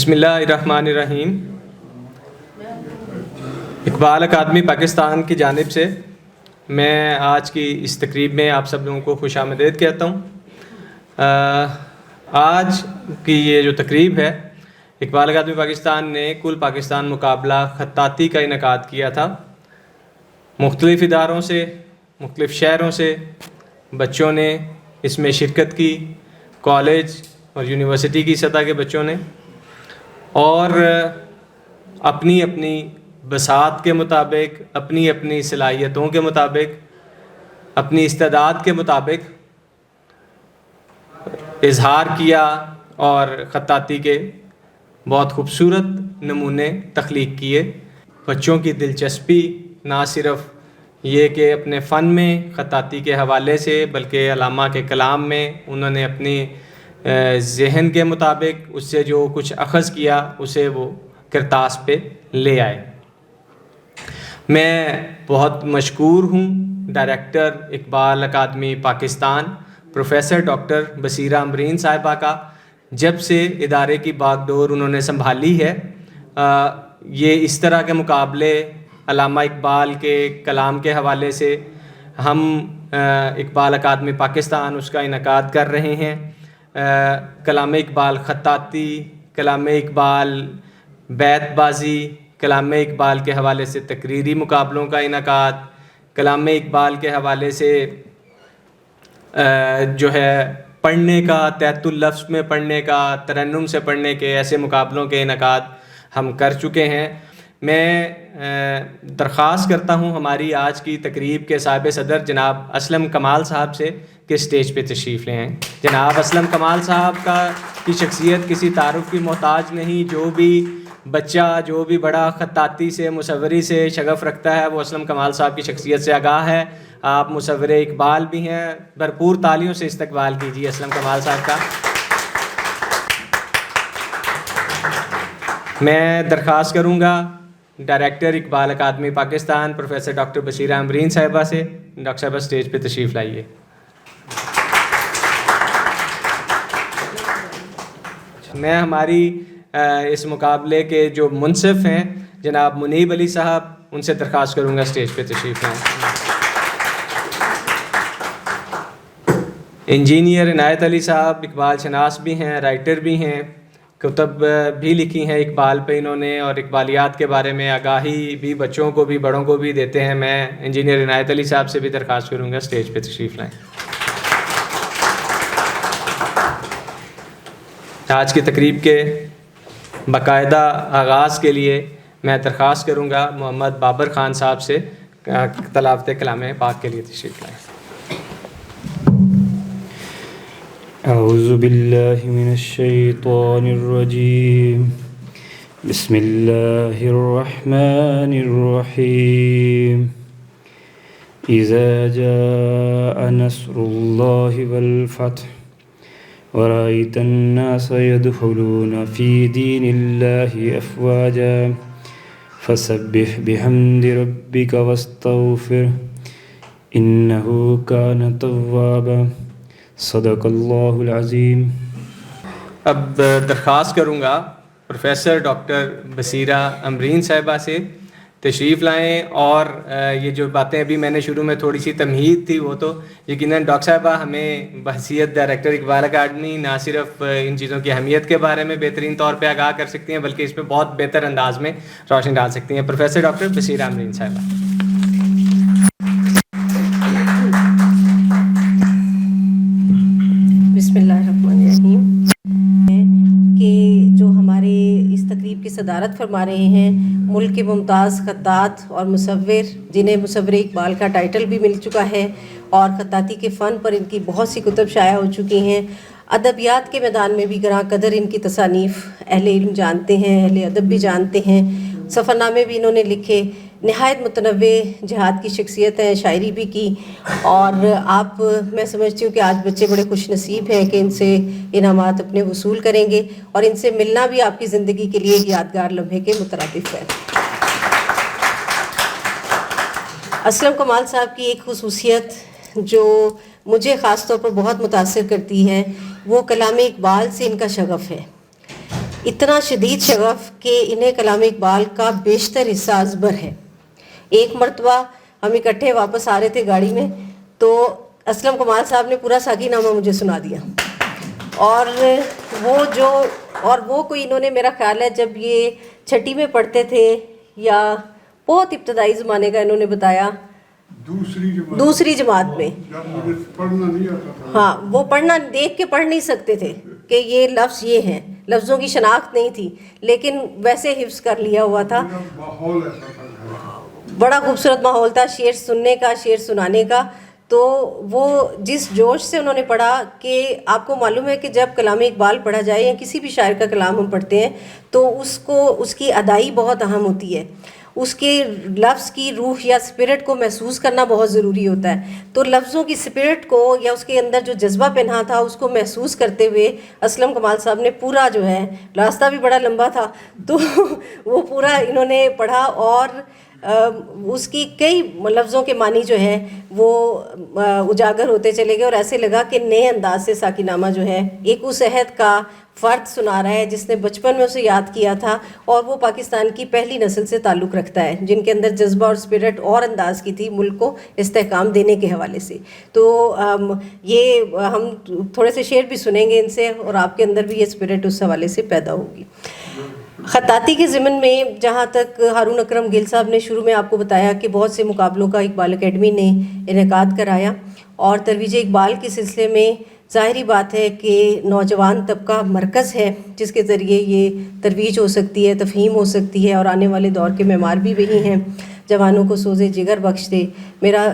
بسم اللہ الرحمن الرحیم۔ اقبال اکیڈمی پاکستان کی جانب سے میں آج کی اس تقریب میں آپ سب لوگوں کو خوش آمدید کہتا ہوں۔ آج کی یہ جو تقریب ہے، اقبال اکیڈمی پاکستان نے کل پاکستان مقابلہ خطاطی کا انعقاد کیا تھا۔ مختلف اداروں سے، مختلف شہروں سے بچوں نے اس میں شرکت کی، کالج اور یونیورسٹی کی سطح کے بچوں نے، اور اپنی اپنی بساط کے مطابق، اپنی اپنی صلاحیتوں کے مطابق، اپنی استعداد کے مطابق اظہار کیا اور خطاطی کے بہت خوبصورت نمونے تخلیق کیے۔ بچوں کی دلچسپی نہ صرف یہ کہ اپنے فن میں خطاطی کے حوالے سے، بلکہ علامہ کے کلام میں انہوں نے اپنی ذہن کے مطابق اس سے جو کچھ اخذ کیا اسے وہ کرتاس پہ لے آئے۔ میں بہت مشکور ہوں director Iqbal academy Pakistan professor doctor Basira Amreen صاحبہ کا، جب سے ادارے کی باغ ڈور انہوں نے سنبھالی ہے۔ یہ اس طرح کے مقابلے علامہ اقبال کے کلام کے حوالے سے ہم اقبال اکیڈمی پاکستان اس کا انعقاد کر رہے ہیں۔ کلام اقبال خطاطی، کلام اقبال بیت بازی، کلام اقبال کے حوالے سے تقریری مقابلوں کا انعقاد، کلام اقبال کے حوالے سے جو ہے پڑھنے کا، تحت اللفظ میں پڑھنے کا، ترنم سے پڑھنے کے ایسے مقابلوں کے انعقاد ہم کر چکے ہیں۔ میں درخواست کرتا ہوں ہماری آج کی تقریب کے صاحب صدر جناب اسلم کمال صاحب سے کہ اسٹیج پہ تشریف لے آئیں۔ جناب اسلم کمال صاحب کی شخصیت کسی تعارف کی محتاج نہیں۔ جو بھی بچہ، جو بھی بڑا خطاطی سے، مصوری سے شغف رکھتا ہے، وہ اسلم کمال صاحب کی شخصیت سے آگاہ ہے۔ آپ مصور اقبال بھی ہیں۔ بھرپور تالیوں سے استقبال کیجیے اسلم کمال صاحب کا۔ میں درخواست کروں گا director Iqbal academy Pakistan professor doctor Basira Amreen صاحبہ سے، ڈاکٹر صاحبہ اسٹیج پہ تشریف لائیے۔ میں ہماری اس مقابلے کے جو منصف ہیں جناب منیب علی صاحب، ان سے درخواست کروں گا اسٹیج پہ تشریف لائیں۔ انجینئر عنایت علی صاحب اقبال شناس بھی ہیں، رائٹر بھی ہیں، کتب بھی لکھی ہیں اقبال پہ انہوں نے، اور اقبالیات کے بارے میں آگاہی بھی بچوں کو بھی بڑوں کو بھی دیتے ہیں۔ میں انجینئر عنایت علی صاحب سے بھی درخواست کروں گا اسٹیج پہ تشریف لائیں۔ آج کی تقریب کے باقاعدہ آغاز کے لیے میں درخواست کروں گا محمد بابر خان صاحب سے تلاوت کلام پاک کے لیے تشریف لائیں۔ اعوذ باللہ من الشیطان الرجیم، بسم اللہ الرحمن الرحیم، اذا جاء نصر اللہ والفتح ورأيت الناس يدخلون في دين الله أفواجا فسبح بحمد ربك واستغفره إنه كان توابا صدق اللہ العظیم۔ اب درخواست کروں گا پروفیسر ڈاکٹر بصیرہ امرین صاحبہ سے تشریف لائیں، اور یہ جو باتیں ابھی میں نے شروع میں تھوڑی سی تمہید تھی، وہ تو یقیناً ڈاکٹر صاحبہ ہمیں بحیثیت ڈائریکٹر اقبال اکیڈمی نہ صرف ان چیزوں کی اہمیت کے بارے میں بہترین طور پہ آگاہ کر سکتی ہیں، بلکہ اس پہ بہت بہتر انداز میں روشنی ڈال سکتی ہیں۔ پروفیسر ڈاکٹر بصیرہ امرین صاحبہ۔ بسم اللہ الرحمن الرحیم۔ کہ جو ہمارے اس تقریب کی صدارت فرما رہے ہیں ملک کے ممتاز خطاط اور مصور، جنہیں مصور اقبال کا ٹائٹل بھی مل چکا ہے، اور خطاطی کے فن پر ان کی بہت سی کتب شائع ہو چکی ہیں۔ ادبیات کے میدان میں بھی گراں قدر ان کی تصانیف اہل علم جانتے ہیں، اہل ادب بھی جانتے ہیں۔ سفر نامے بھی انہوں نے لکھے، نہایت متنوع جہاد کی شخصیت ہیں، شاعری بھی کی، اور میں سمجھتی ہوں کہ آج بچے بڑے خوش نصیب ہیں کہ ان سے انعامات اپنے وصول کریں گے، اور ان سے ملنا بھی آپ کی زندگی کے لیے ایک یادگار لمحے کے مترادف ہے۔ اسلم کمال صاحب کی ایک خصوصیت جو مجھے خاص طور پر بہت متاثر کرتی ہے، وہ کلام اقبال سے ان کا شغف ہے۔ اتنا شدید شغف کہ انہیں کلام اقبال کا بیشتر حصہ ازبر ہے. ایک مرتبہ ہم اکٹھے واپس آ رہے تھے گاڑی میں تو اسلم کمال صاحب نے پورا ساقی نامہ مجھے سنا دیا. اور وہ کوئی انہوں نے میرا خیال ہے جب یہ چھٹی میں پڑھتے تھے یا بہت ابتدائی زمانے کا انہوں نے بتایا دوسری جماعت میں. ہاں وہ پڑھنا دیکھ کے پڑھ نہیں سکتے تھے کہ یہ لفظ یہ ہیں, لفظوں کی شناخت نہیں تھی, لیکن ویسے حفظ کر لیا ہوا تھا. بڑا خوبصورت ماحول تھا شعر سننے کا, شعر سنانے کا. تو وہ جس جوش سے انہوں نے پڑھا کہ آپ کو معلوم ہے کہ جب کلام اقبال پڑھا جائے یا کسی بھی شاعر کا کلام ہم پڑھتے ہیں تو اس کی ادائی بہت اہم ہوتی ہے. اس کے لفظ کی روح یا اسپرٹ کو محسوس کرنا بہت ضروری ہوتا ہے. تو لفظوں کی اسپرٹ کو یا اس کے اندر جو جذبہ پنہا تھا اس کو محسوس کرتے ہوئے اسلم کمال صاحب نے پورا جو ہے, راستہ بھی بڑا لمبا تھا تو وہ پورا انہوں نے پڑھا اور اس کی کئی لفظوں کے معنی جو ہے وہ اجاگر ہوتے چلے گئے اور ایسے لگا کہ نئے انداز سے ساقی نامہ جو ہے ایک اس عہد کا فرد سنا رہا ہے جس نے بچپن میں اسے یاد کیا تھا اور وہ پاکستان کی پہلی نسل سے تعلق رکھتا ہے جن کے اندر جذبہ اور اسپرٹ اور انداز کی تھی ملک کو استحکام دینے کے حوالے سے. تو یہ ہم تھوڑے سے شعر بھی سنیں گے ان سے اور آپ کے اندر بھی یہ اسپرٹ اس حوالے سے پیدا ہوگی. خطاطی کے ضمن میں جہاں تک ہارون اکرم گل صاحب نے شروع میں آپ کو بتایا کہ بہت سے مقابلوں کا اقبال اکیڈمی نے انعقاد کرایا اور ترویج اقبال کے سلسلے میں ظاہری بات ہے کہ نوجوان طبقہ مرکز ہے جس کے ذریعے یہ ترویج ہو سکتی ہے, تفہیم ہو سکتی ہے اور آنے والے دور کے معمار بھی وہی ہیں. جوانوں کو سوزے جگر بخش دے, میرا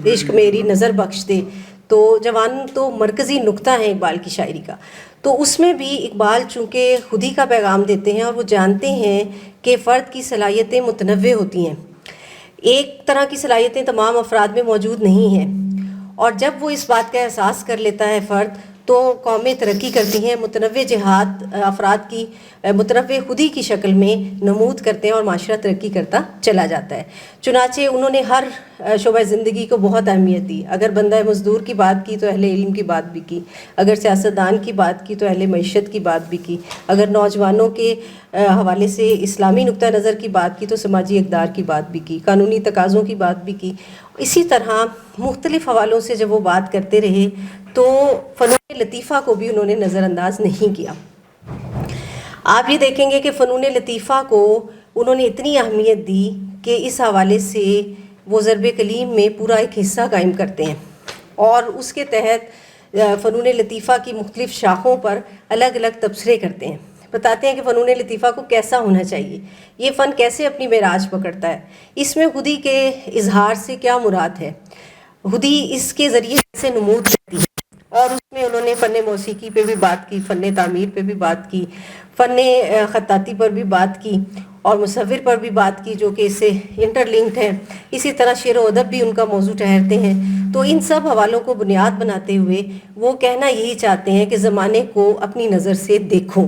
عشق میری نظر بخش دے. تو جوان تو مرکزی نقطہ ہے اقبال کی شاعری کا. تو اس میں بھی اقبال چونکہ خودی کا پیغام دیتے ہیں اور وہ جانتے ہیں کہ فرد کی صلاحیتیں متنوع ہوتی ہیں, ایک طرح کی صلاحیتیں تمام افراد میں موجود نہیں ہیں. اور جب وہ اس بات کا احساس کر لیتا ہے فرد تو قومیں ترقی کرتی ہیں, متنوع جہات افراد کی متنوع خودی کی شکل میں نمود کرتے ہیں اور معاشرہ ترقی کرتا چلا جاتا ہے. چنانچہ انہوں نے ہر شعبہ زندگی کو بہت اہمیت دی. اگر بندہ مزدور کی بات کی تو اہل علم کی بات بھی کی, اگر سیاستدان کی بات کی تو اہل معیشت کی بات بھی کی, اگر نوجوانوں کے حوالے سے اسلامی نقطہ نظر کی بات کی تو سماجی اقدار کی بات بھی کی, قانونی تقاضوں کی بات بھی کی. اسی طرح مختلف حوالوں سے جب وہ بات کرتے رہے تو فنون لطیفہ کو بھی انہوں نے نظر انداز نہیں کیا. آپ یہ دیکھیں گے کہ فنون لطیفہ کو انہوں نے اتنی اہمیت دی کہ اس حوالے سے وہ ضرب کلیم میں پورا ایک حصہ قائم کرتے ہیں اور اس کے تحت فنون لطیفہ کی مختلف شاخوں پر الگ الگ تبصرے کرتے ہیں, بتاتے ہیں کہ فنون لطیفہ کو کیسا ہونا چاہیے, یہ فن کیسے اپنی معراج پکڑتا ہے, اس میں خودی کے اظہار سے کیا مراد ہے, خودی اس کے ذریعے سے نمود کرتی ہے. اور اس میں انہوں نے فن موسیقی پہ بھی بات کی, فن تعمیر پہ بھی بات کی, فن خطاطی پر بھی بات کی اور مصور پر بھی بات کی جو کہ اس سے انٹر لنکڈ ہیں. اسی طرح شعر و ادب بھی ان کا موضوع ٹھہرتے ہیں. تو ان سب حوالوں کو بنیاد بناتے ہوئے وہ کہنا یہی چاہتے ہیں کہ زمانے کو اپنی نظر سے دیکھو.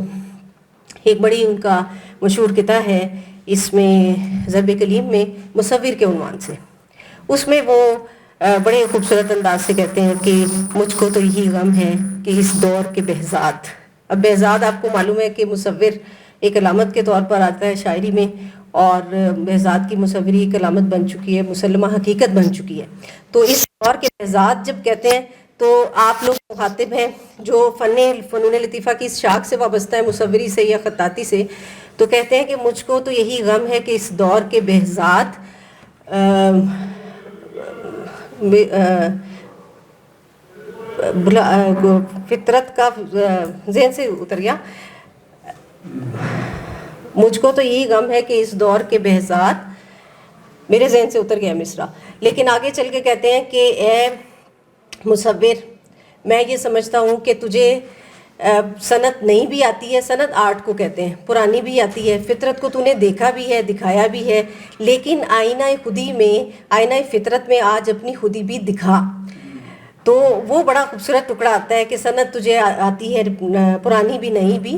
ایک بڑی ان کا مشہور کتاب ہے اس میں ضرب کلیم میں مصور کے عنوان سے, اس میں وہ بڑے خوبصورت انداز سے کہتے ہیں کہ مجھ کو تو یہی غم ہے کہ اس دور کے بہزاد. اب بہزاد آپ کو معلوم ہے کہ مصور ایک علامت کے طور پر آتا ہے شاعری میں, اور بہزاد کی مصوری ایک علامت بن چکی ہے, مسلمہ حقیقت بن چکی ہے. تو اس دور کے بہزاد جب کہتے ہیں تو آپ لوگ مخاطب ہیں جو فنون لطیفہ کی اس شاخ سے وابستہ ہے, مصوری سے یا خطاطی سے, تو کہتے ہیں کہ مجھ کو تو یہی غم ہے کہ اس دور کے بہزاد فطرت کا ذہن سے اتر گیا, مجھ کو تو یہی غم ہے کہ اس دور کے بہزاد, میرے ذہن سے اتر گیا مصرع. لیکن آگے چل کے کہتے ہیں کہ اے مصور, میں یہ سمجھتا ہوں کہ تجھے صنعت نئی بھی آتی ہے, صنعت آرٹ کو کہتے ہیں, پرانی بھی آتی ہے, فطرت کو تو نے دیکھا بھی ہے, دکھایا بھی ہے, لیکن آئینہ خودی میں, آئینہ فطرت میں آج اپنی خودی بھی دکھا. تو وہ بڑا خوبصورت ٹکڑا آتا ہے کہ صنعت تجھے آتی ہے پرانی بھی نئی بھی,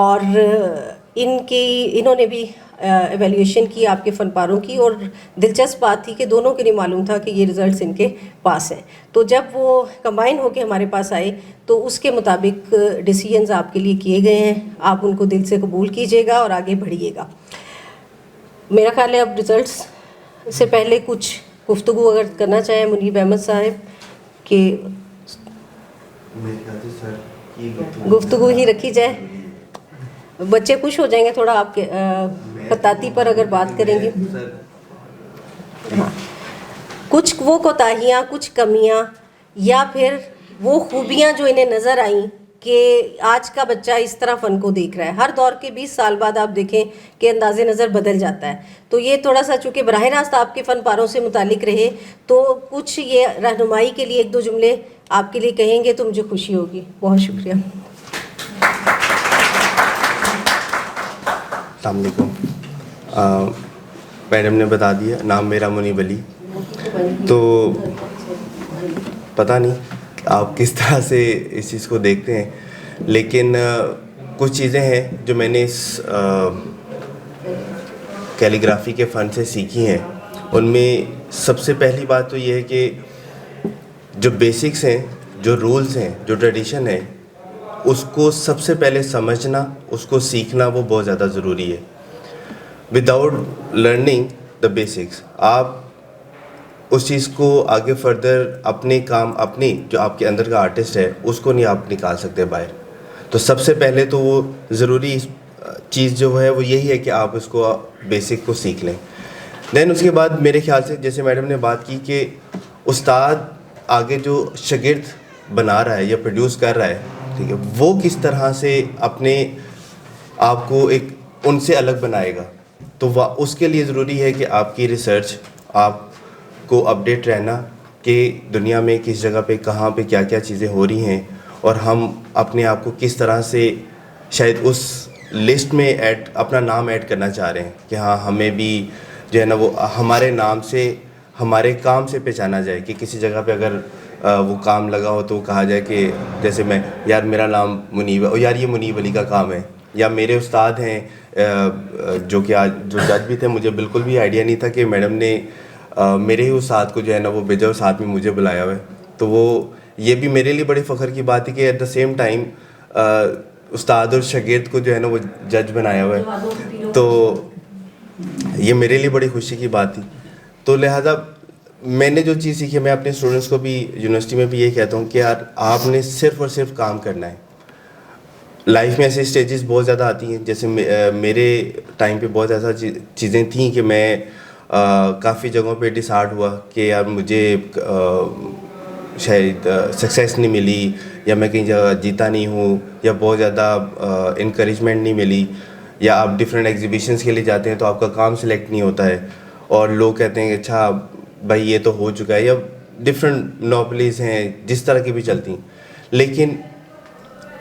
اور انہوں نے بھی ایویلیویشن کی آپ کے فن پاروں کی، اور دلچسپ بات تھی کہ دونوں کے لیے معلوم تھا کہ یہ رزلٹس ان کے پاس ہیں. تو جب وہ کمبائن ہو کے ہمارے پاس آئے تو اس کے مطابق ڈیسیجنز آپ کے لیے کیے گئے ہیں. آپ ان کو دل سے قبول کیجیے گا اور آگے بڑھیے گا. میرا خیال ہے اب رزلٹس سے پہلے کچھ گفتگو اگر کرنا چاہیں منیب احمد صاحب کہ گفتگو ہی رکھی جائے. بچے خوش ہو جائیں گے تھوڑا آپ کے خطاطی پر اگر بات کریں گے. ہاں، کچھ وہ کوتاہیاں، کچھ کمیاں یا پھر وہ خوبیاں جو انہیں نظر آئیں کہ آج کا بچہ اس طرح فن کو دیکھ رہا ہے. ہر دور کے 20 سال بعد آپ دیکھیں کہ انداز نظر بدل جاتا ہے. تو یہ تھوڑا سا چونکہ براہ راست آپ کے فن پاروں سے متعلق رہے تو کچھ یہ رہنمائی کے لیے ایک دو جملے آپ کے لیے کہیں گے تو مجھے خوشی ہوگی. بہت شکریہ. السلام علیکم. میڈم نے بتا دیا نام میرا منیب علی. تو پتہ نہیں آپ کس طرح سے اس چیز کو دیکھتے ہیں، لیکن کچھ چیزیں ہیں جو میں نے اس کیلیگرافی کے فن سے سیکھی ہیں. ان میں سب سے پہلی بات تو یہ ہے کہ جو بیسکس ہیں، جو رولز ہیں، جو ٹریڈیشن ہے، اس کو سب سے پہلے سمجھنا، اس کو سیکھنا وہ بہت زیادہ ضروری ہے. وداؤٹ لرننگ دا بیسکس آپ اس چیز کو آگے فردر اپنے کام، اپنی جو آپ کے اندر کا آرٹسٹ ہے اس کو نہیں آپ نکال سکتے باہر. تو سب سے پہلے تو وہ ضروری چیز جو ہے وہ یہی ہے کہ آپ اس کو بیسک کو سیکھ لیں. دین اس کے بعد میرے خیال سے جیسے میڈم نے بات کی کہ استاد آگے جو شاگرد بنا رہا ہے یا پروڈیوس کر رہا ہے، ٹھیک ہے، وہ کس طرح سے اپنے آپ کو ایک ان سے الگ بنائے گا. تو اس کے لیے ضروری ہے کہ آپ کی ریسرچ، آپ کو اپڈیٹ رہنا کہ دنیا میں کس جگہ پہ کہاں پہ کیا کیا چیزیں ہو رہی ہیں، اور ہم اپنے آپ کو کس طرح سے شاید اس لسٹ میں اپنا نام ایڈ کرنا چاہ رہے ہیں کہ ہاں ہمیں بھی جو ہے نا وہ ہمارے نام سے، ہمارے کام سے پہچانا جائے. کہ کسی جگہ پہ اگر وہ کام لگا ہو تو کہا جائے کہ جیسے میں یار میرا نام منیب ہے، اور یار یہ منیب علی کا کام ہے. یا میرے استاد ہیں جو کہ آج جو جج بھی تھے، مجھے بالکل بھی آئیڈیا نہیں تھا کہ میڈم نے میرے ہی استاد کو جو ہے نا وہ بھیجا اور ساتھ میں مجھے بلایا ہوا ہے. تو وہ یہ بھی میرے لیے بڑے فخر کی بات ہے کہ ایٹ دا سیم ٹائم استاد اور شاگرد کو جو ہے نا وہ جج بنایا ہوا ہے. تو یہ میرے لیے بڑی خوشی کی بات تھی. تو لہٰذا میں نے جو چیز سیکھی، میں اپنے اسٹوڈنٹس کو بھی یونیورسٹی میں بھی یہ کہتا ہوں کہ یار آپ نے صرف اور صرف کام کرنا ہے. لائف میں ایسے اسٹیجز بہت زیادہ آتی ہیں، جیسے میرے ٹائم پہ بہت ایسا چیزیں تھیں کہ میں کافی جگہوں پہ ڈسہارٹ ہوا کہ یار مجھے شاید سکسیس نہیں ملی، یا میں کہیں جگہ جیتا نہیں ہوں، یا بہت زیادہ انکریجمنٹ نہیں ملی. یا آپ ڈفرینٹ ایگزیبیشنس کے لیے جاتے ہیں تو آپ کا کام سلیکٹ نہیں ہوتا ہے، اور لوگ کہتے ہیں کہ اچھا بھائی یہ تو ہو چکا ہے، یا ڈفرینٹ نوپلیز ہیں جس طرح کی بھی چلتی ہیں. لیکن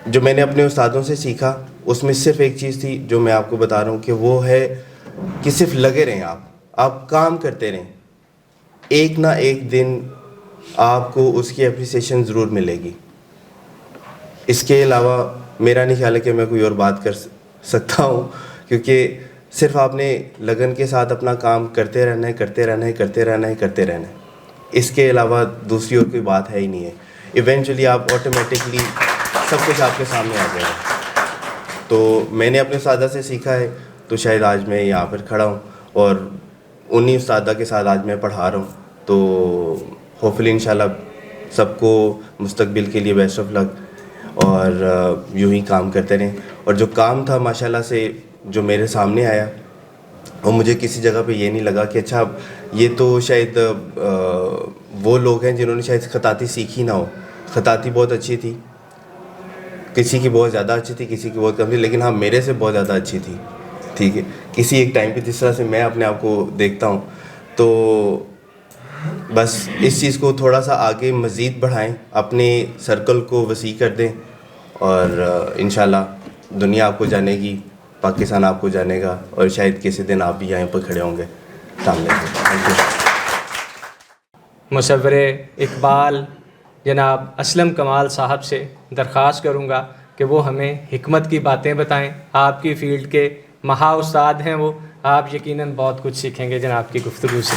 جو میں نے اپنے استادوں سے سیکھا اس میں صرف ایک چیز تھی جو میں آپ کو بتا رہا ہوں، کہ وہ ہے کہ صرف لگے رہیں، آپ کام کرتے رہیں. ایک نہ ایک دن آپ کو اس کی اپریسیشن ضرور ملے گی. اس کے علاوہ میرا نہیں خیال ہے کہ میں کوئی اور بات کر سکتا ہوں، کیونکہ صرف آپ نے لگن کے ساتھ اپنا کام کرتے رہنا ہے، کرتے رہنا ہے، کرتے رہنا ہے، کرتے رہنا ہے. اس کے علاوہ دوسری اور کوئی بات ہے ہی نہیں ہے. ایونچولی آپ آٹومیٹکلی سب کچھ آپ کے سامنے آ جائے گا. تو میں نے اپنے استادہ سے سیکھا ہے، تو شاید آج میں یہاں پر کھڑا ہوں اور انہی استادہ کے ساتھ آج میں پڑھا رہا ہوں. تو ہوپفلی انشاءاللہ سب کو مستقبل کے لیے بیسٹ آف لک، اور یوں ہی کام کرتے رہیں. اور جو کام تھا ماشاءاللہ سے جو میرے سامنے آیا، اور مجھے کسی جگہ پہ یہ نہیں لگا کہ اچھا یہ تو شاید وہ لوگ ہیں جنہوں نے شاید خطاطی سیکھی نہ ہو. خطاطی بہت اچھی تھی، کسی کی بہت زیادہ اچھی تھی، کسی کی بہت کم تھی، لیکن ہاں میرے سے بہت زیادہ اچھی تھی. ٹھیک ہے، کسی ایک ٹائم پہ جس طرح سے میں اپنے آپ کو دیکھتا ہوں. تو بس اس چیز کو تھوڑا سا آگے مزید بڑھائیں، اپنے سرکل کو وسیع کر دیں، اور انشاءاللہ دنیا آپ کو جانے گی، پاکستان آپ کو جانے گا، اور شاید کسی دن آپ بھی یہیں پر کھڑے ہوں گے. السلام علیکم. مصور اقبال جناب اسلم کمال صاحب سے درخواست کروں گا کہ وہ ہمیں حکمت کی باتیں بتائیں. آپ کی فیلڈ کے مہا استاد ہیں وہ. آپ یقیناً بہت کچھ سیکھیں گے جناب کی گفتگو سے.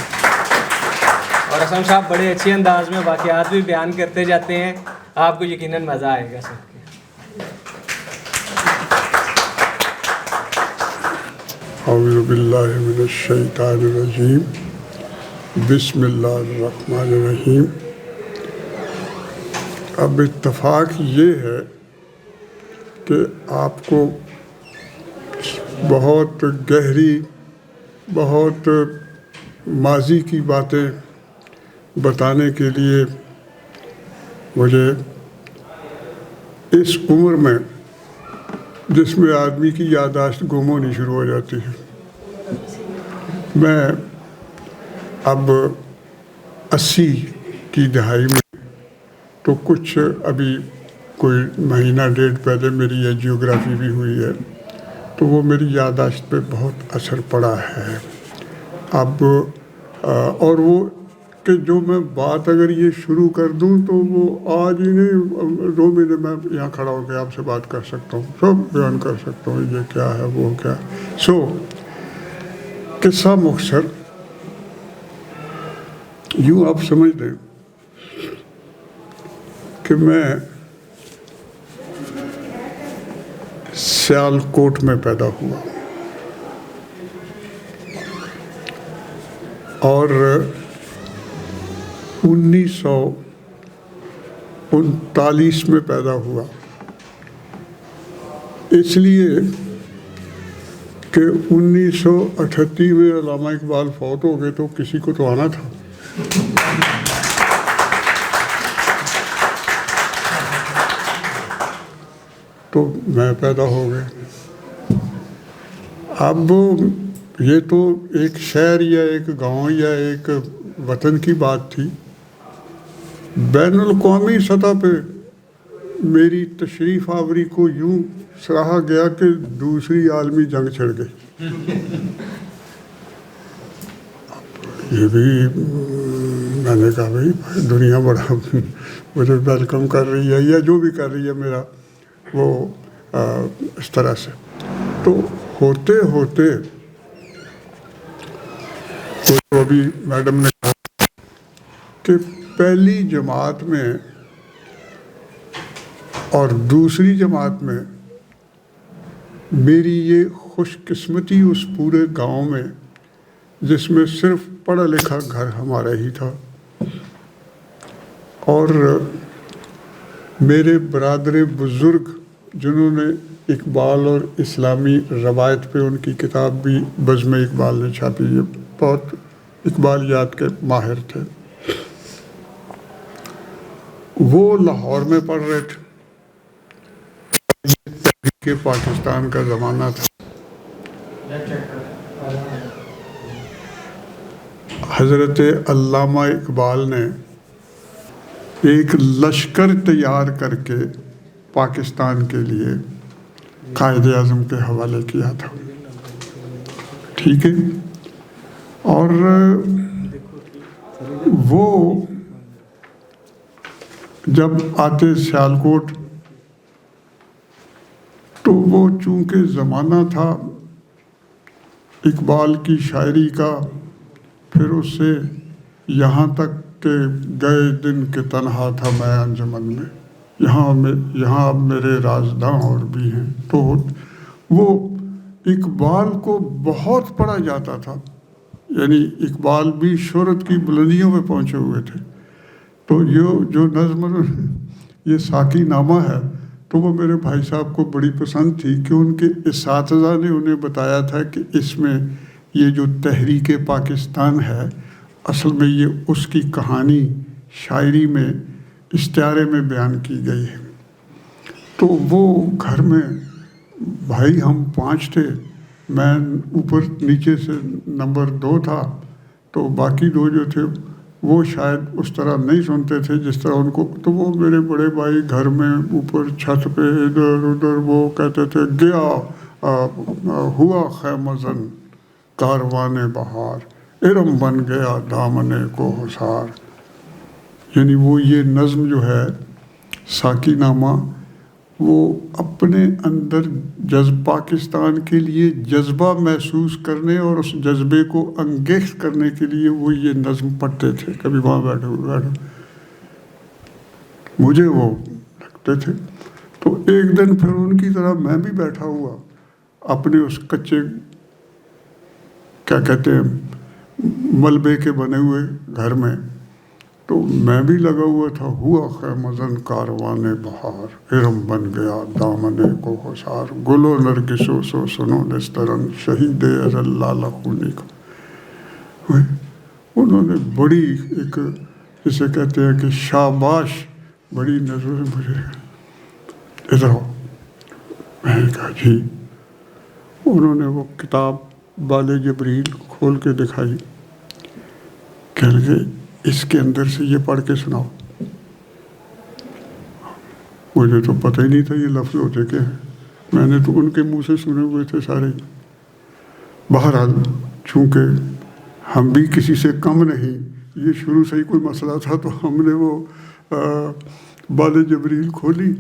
اور اسلم صاحب بڑے اچھے انداز میں واقعات بھی بیان کرتے جاتے ہیں. آپ کو یقیناً مزہ آئے گا سب کے. اعوذ باللہ من الشیطان الرجیم. بسم اللہ الرحمن الرحیم. اب اتفاق یہ ہے کہ آپ کو بہت گہری، بہت ماضی کی باتیں بتانے کے لیے مجھے اس عمر میں، جس میں آدمی کی یادداشت گم ہونی شروع ہو جاتی ہے، میں اب 80 کی دہائی میں، تو کچھ ابھی کوئی مہینہ ڈیڑھ پہلے میری یہ جیوگرافی بھی ہوئی ہے، تو وہ میری یادداشت پہ بہت اثر پڑا ہے. اب اور وہ کہ جو میں بات اگر یہ شروع کر دوں تو وہ آج ہی نہیں، 2 مہینے میں یہاں کھڑا ہو کے آپ سے بات کر سکتا ہوں، سب بیان کر سکتا ہوں، یہ کیا ہے وہ کیا. قصہ مختصر یوں آپ سمجھ لیں کہ میں سیالکوٹ میں پیدا ہوا اور 1939 میں پیدا ہوا، اس لیے کہ 1938 میں علامہ اقبال فوت ہو گئے تو کسی کو تو آنا تھا. تو میں پیدا ہو گیا. اب یہ تو ایک شہر یا ایک گاؤں یا ایک وطن کی بات تھی. بین الاقوامی سطح پہ میری تشریف آوری کو یوں سراہا گیا کہ دوسری عالمی جنگ چھڑ گئی. یہ بھی میں نے کہا بھائی دنیا بڑا مجھے ویلکم کر رہی ہے یا جو بھی کر رہی ہے میرا وہ اس طرح سے. تو ہوتے ہوتے تو ابھی میڈم نے کہا کہ پہلی جماعت میں اور دوسری جماعت میں میری یہ خوش قسمتی اس پورے گاؤں میں، جس میں صرف پڑھا لکھا گھر ہمارا ہی تھا، اور میرے برادر بزرگ جنہوں نے اقبال اور اسلامی روایت پہ ان کی کتاب بھی بزم اقبال نے چھاپی ہے، بہت اقبالیات کے ماہر تھے، وہ لاہور میں پڑھ رہے تھے. تحریک پاکستان کا زمانہ تھا. حضرت علامہ اقبال نے ایک لشکر تیار کر کے پاکستان کے لیے قائد اعظم کے حوالے کیا تھا. ٹھیک ہے. اور وہ جب آتے سیالکوٹ تو وہ چونکہ زمانہ تھا اقبال کی شاعری کا، پھر اس سے یہاں تک کہ گئے دن کے تنہا تھا میں انجمن میں، یہاں اب میرے رازداں اور بھی ہیں. تو وہ اقبال کو بہت پڑھا جاتا تھا، یعنی اقبال بھی شہرت کی بلندیوں پہ پہنچے ہوئے تھے. تو یہ جو نظم یہ ساقی نامہ ہے تو وہ میرے بھائی صاحب کو بڑی پسند تھی کہ ان کے اساتذہ نے انہیں بتایا تھا کہ اس میں یہ جو تحریک پاکستان ہے اصل میں یہ اس کی کہانی شاعری میں اشتہارے میں بیان کی گئی ہے. تو وہ گھر میں بھائی ہم 5 تھے، میں اوپر نیچے سے نمبر 2 تھا، تو باقی 2 جو تھے وہ شاید اس طرح نہیں سنتے تھے جس طرح ان کو. تو وہ میرے بڑے بھائی گھر میں اوپر چھت پہ ادھر ادھر وہ کہتے تھے گیا ہوا خیمہ زن کاروان بہار، ارم بن گیا دامنے کو حصار. یعنی وہ یہ نظم جو ہے ساقی نامہ وہ اپنے اندر پاکستان کے لیے جذبہ محسوس کرنے اور اس جذبے کو انگیخت کرنے کے لیے وہ یہ نظم پڑھتے تھے. کبھی وہاں بیٹھے مجھے وہ لگتے تھے. تو ایک دن پھر ان کی طرح میں بھی بیٹھا ہوا اپنے اس کچے کیا کہتے ہیں ملبے کے بنے ہوئے گھر میں. تو میں بھی لگا ہوا تھا. ہوا خیمزن کاروان بہار، ارم بن گیا دامن کو خسار، گل و نرگسو سو سنو نسترن، شہید ازل خونی کو. انہوں نے بڑی ایک جسے کہتے ہیں کہ شاباش بڑی نظر مجھے ادھر ہو. میں نے کہا جی. انہوں نے وہ کتاب بال جبریل کھول کے دکھائی. کہہ لگے اس کے اندر سے یہ پڑھ کے سناؤ. مجھے تو پتہ ہی نہیں تھا یہ لفظ ہوتے کیا ہیں. میں نے تو ان کے منہ سے سنے ہوئے تھے سارے. بہرحال چونکہ ہم بھی کسی سے کم نہیں، یہ شروع سے ہی کوئی مسئلہ تھا، تو ہم نے وہ بال جبریل کھولی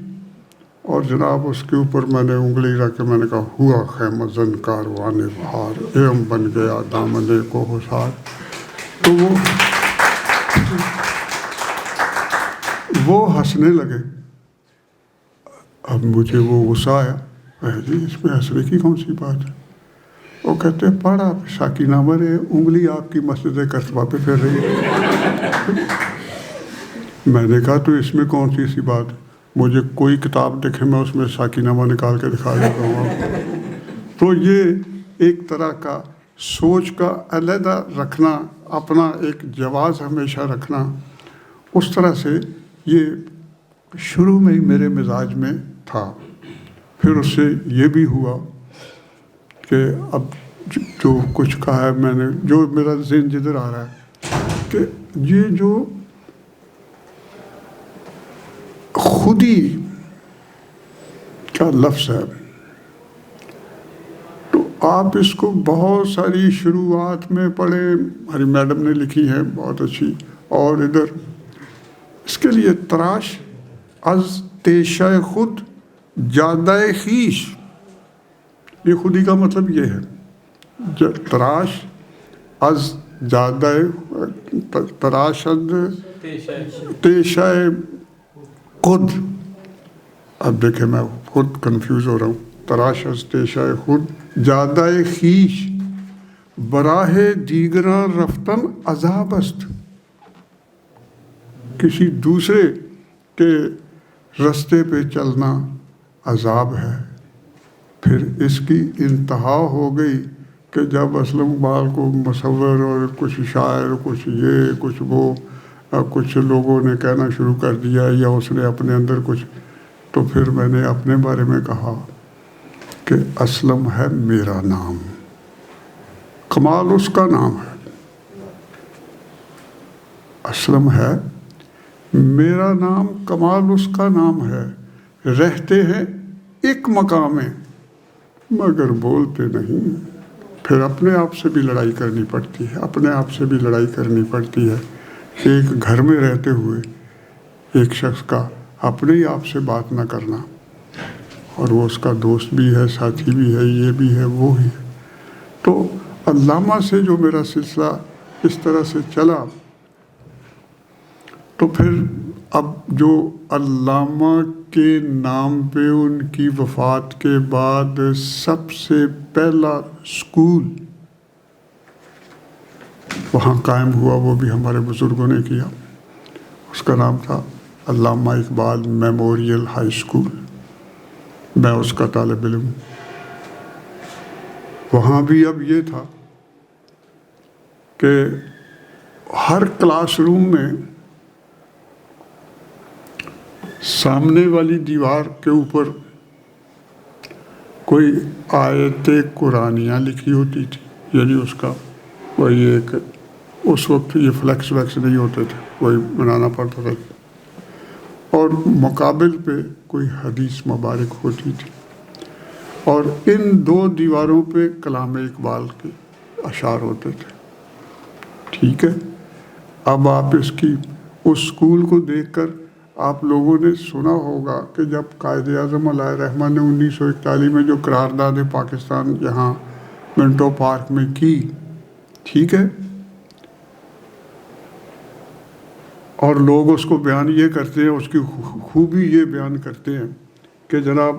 اور جناب اس کے اوپر میں نے انگلی رکھ کے میں نے کہا ہوا خیمزن کاروان بہار، ارم بن گیا دامن کو خسار. تو وہ ہنسنے لگے. اب مجھے وہ غصہ آیا، جی اس میں ہنسنے کی کون سی بات ہے. وہ کہتے پڑھ آپ ساکینہ مرے، انگلی آپ کی مسجد قصبہ پہ پھر رہی ہے. میں نے کہا تو اس میں کون سی ایسی بات ہے، مجھے کوئی کتاب دکھے میں اس میں ساکینہ نکال کے دکھا دیتا ہوں. تو یہ ایک طرح کا سوچ کا علیحدہ رکھنا، اپنا ایک جواز ہمیشہ رکھنا، اس طرح سے یہ شروع میں ہی میرے مزاج میں تھا. پھر اس سے یہ بھی ہوا کہ اب جو کچھ کہا ہے میں نے، جو میرا ذہن جدھر آ رہا ہے کہ یہ جو خودی کا لفظ ہے، تو آپ اس کو بہت ساری شروعات میں پڑھیں. ہماری میڈم نے لکھی ہے بہت اچھی. اور ادھر اس کے لیے تراش از تیشہ خود جادہ خیش، یہ خودی کا مطلب یہ ہے. تراش از جادہ تراش از تیشہ خود. اب دیکھیں میں خود کنفیوز ہو رہا ہوں. تراش از تیشہ خود جادہ خیش، براہ دیگراں رفتن عذاب است. کسی دوسرے کے رستے پہ چلنا عذاب ہے. پھر اس کی انتہا ہو گئی کہ جب اسلم اقبال کو مصور اور کچھ شاعر، کچھ یہ کچھ وہ، کچھ لوگوں نے کہنا شروع کر دیا یا اس نے اپنے اندر کچھ، تو پھر میں نے اپنے بارے میں کہا کہ اسلم ہے میرا نام، کمال اس کا نام ہے. اسلم ہے میرا نام، کمال اس کا نام ہے. رہتے ہیں ایک مقام میں مگر بولتے نہیں. پھر اپنے آپ سے بھی لڑائی کرنی پڑتی ہے، اپنے آپ سے بھی لڑائی کرنی پڑتی ہے. ایک گھر میں رہتے ہوئے ایک شخص کا اپنے ہی آپ سے بات نہ کرنا، اور وہ اس کا دوست بھی ہے، ساتھی بھی ہے، یہ بھی ہے، وہ ہے. تو علامہ سے جو میرا سلسلہ اس طرح سے چلا، تو پھر اب جو علامہ کے نام پہ ان کی وفات کے بعد سب سے پہلا اسکول وہاں قائم ہوا، وہ بھی ہمارے بزرگوں نے کیا. اس کا نام تھا علامہ اقبال میموریل ہائی اسکول. میں اس کا طالب علم. وہاں بھی اب یہ تھا کہ ہر کلاس روم میں سامنے والی دیوار کے اوپر کوئی آیت قرآنیہ لکھی ہوتی تھی. یعنی اس کا وہی ایک، اس وقت یہ فلیکس ویکس نہیں ہوتے تھے، وہی بنانا پڑتا تھا. اور مقابل پہ کوئی حدیث مبارک ہوتی تھی. اور ان دو دیواروں پہ کلام اقبال کے اشعار ہوتے تھے. ٹھیک ہے. اب آپ اس کی اس اسکول کو دیکھ کر آپ لوگوں نے سنا ہوگا کہ جب قائد اعظم علیہ رحمہ نے 1941 میں جو قرارداد پاکستان یہاں منٹو پارک میں کی، ٹھیک ہے، اور لوگ اس کو بیان یہ کرتے ہیں، اس کی خوبی یہ بیان کرتے ہیں کہ جناب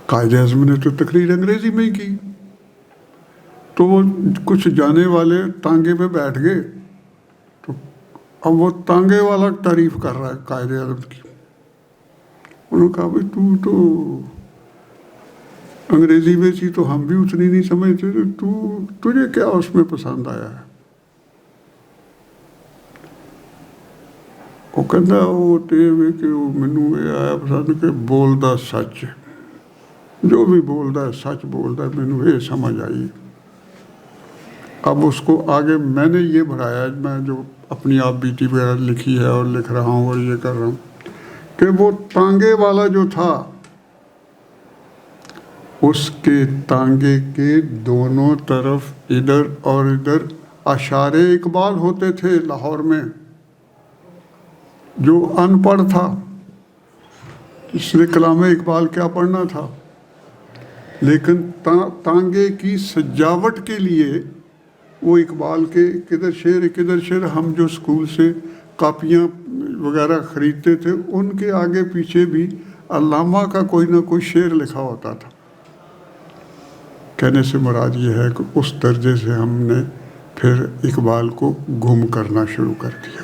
قائد اعظم نے تو تقریر انگریزی میں ہی کی، تو وہ کچھ جانے والے تانگے پہ بیٹھ گئے، تو اب وہ تانگے والا تعریف کر رہا ہے قائد اعظم کی۔ انہوں نے کہا بھائی تو انگریزی میں تھی تو ہم بھی اتنی نہیں سمجھتے، تجھے کیا اس میں پسند آیا ہے؟ وہ کہتا وہ کہ مینوں یہ آیا پسند کہ بولدا سچ، جو بھی بولدا ہے سچ بولدا ہے، مینوں یہ سمجھ آئی۔ اب اس کو آگے میں نے یہ بڑھایا، میں جو اپنی آپ بیٹی وغیرہ لکھی ہے اور لکھ رہا ہوں اور یہ کر رہا ہوں، کہ وہ تانگے والا جو تھا اس کے تانگے کے دونوں طرف ادھر اور ادھر اشعار اقبال ہوتے تھے لاہور میں۔ جو ان پڑھ تھا اس نے کلام اقبال کیا پڑھنا تھا، لیکن تانگے کی سجاوٹ کے لیے وہ اقبال کے کدھر شعر ہم جو اسکول سے کاپیاں وغیرہ خریدتے تھے ان کے آگے پیچھے بھی علامہ کا کوئی نہ کوئی شعر لکھا ہوتا تھا۔ کہنے سے مراد یہ ہے کہ اس درجے سے ہم نے پھر اقبال کو گم کرنا شروع کر دیا،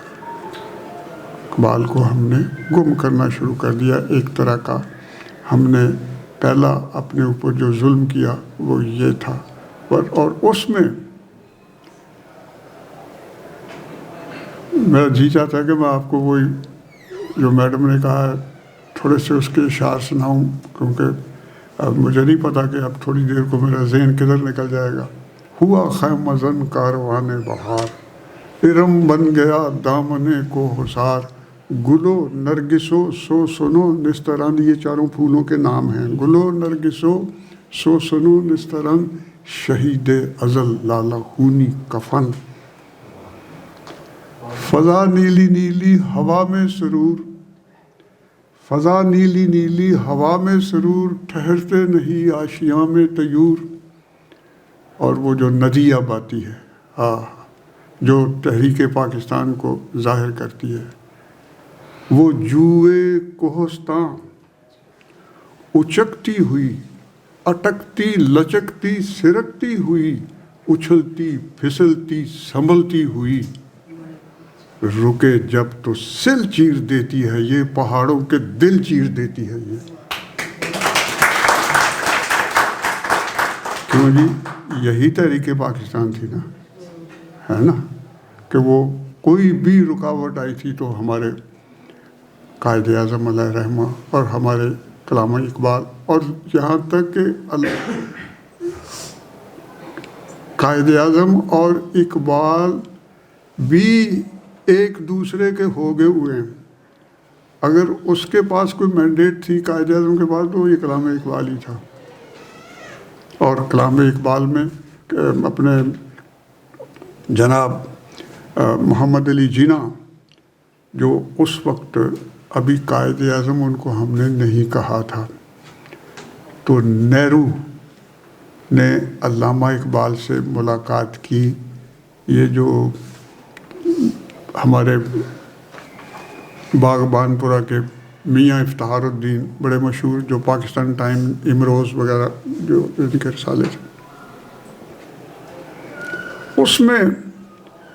اقبال کو ہم نے گم کرنا شروع کر دیا۔ ایک طرح کا ہم نے پہلا اپنے اوپر جو ظلم کیا وہ یہ تھا، اور اس میں میرا جی چاہتا ہے کہ میں آپ کو وہی جو میڈم نے کہا ہے تھوڑے سے اس کے اشعار سناؤں، کیونکہ اب مجھے نہیں پتا کہ اب تھوڑی دیر کو میرا ذہن کدھر نکل جائے گا۔ ہوا خیمہ زن کاروان بہار، ارم بن گیا دامن کو حصار، گلو نرگسو سو سنو نسترن، یہ چاروں پھولوں کے نام ہیں، گلو نرگسو سو سنو نسترن، شہید ازل لالا خونی کفن، فضا نیلی نیلی ہوا میں سرور، فضا نیلی نیلی ہوا میں سرور، ٹھہرتے نہیں آشیاں میں طیور۔ اور وہ جو ندی اب آتی ہے جو تحریک پاکستان کو ظاہر کرتی ہے، وہ جوئے کوہستاں اچکتی ہوئی، اٹکتی لچکتی سرکتی ہوئی، اچھلتی پھسلتی سنبھلتی ہوئی، رکے جب تو سل چیر دیتی ہے یہ، پہاڑوں کے دل چیر دیتی ہے یہ۔ کیوں جی؟ یہی تحریک پاکستان تھی نا، ہے نا، کہ وہ کوئی بھی رکاوٹ آئی تھی تو ہمارے قائد اعظم علیہ رحمہ اور ہمارے کلام اقبال، اور یہاں تک کہ قائد اعظم اور اقبال بھی ایک دوسرے کے ہو گئے ہوئے ہیں۔ اگر اس کے پاس کوئی مینڈیٹ تھی قائد اعظم کے پاس تو یہ کلام اقبال ہی تھا، اور کلام اقبال میں اپنے جناب محمد علی جناح جو اس وقت ابھی قائد اعظم ان کو ہم نے نہیں کہا تھا، تو نہرو نے علامہ اقبال سے ملاقات کی۔ یہ جو ہمارے باغبان پورہ کے میاں افتخار الدین بڑے مشہور، جو پاکستان ٹائم، امروز وغیرہ جو ان کے رسالے تھے، اس میں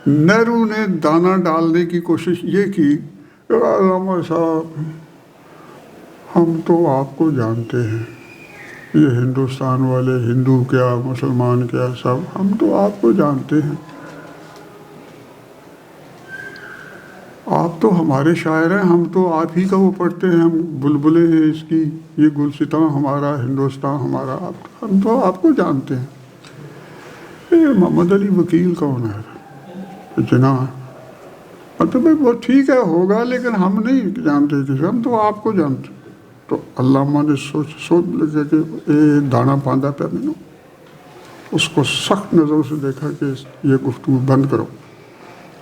نہرو نے دانہ ڈالنے کی کوشش یہ کی کہ علامہ صاحب ہم تو آپ کو جانتے ہیں، یہ ہندوستان والے، ہندو کیا مسلمان کیا سب، ہم تو آپ کو جانتے ہیں، آپ تو ہمارے شاعر ہیں، ہم تو آپ ہی کا وہ پڑھتے ہیں، ہم بلبلیں ہیں اس کی، یہ گلستان ہمارا، ہندوستان ہمارا، ہم تو آپ کو جانتے ہیں۔ یہ محمد علی وکیل کون ہے؟ جناح، مطلب بھائی وہ ٹھیک ہے ہوگا لیکن ہم نہیں جانتے کسی، ہم تو آپ کو جانتے۔ تو علامہ نے سوچ لگا کہ اے دانا پاندہ پہ میں اس کو سخت نظر سے دیکھا کہ یہ گفتگو بند کرو،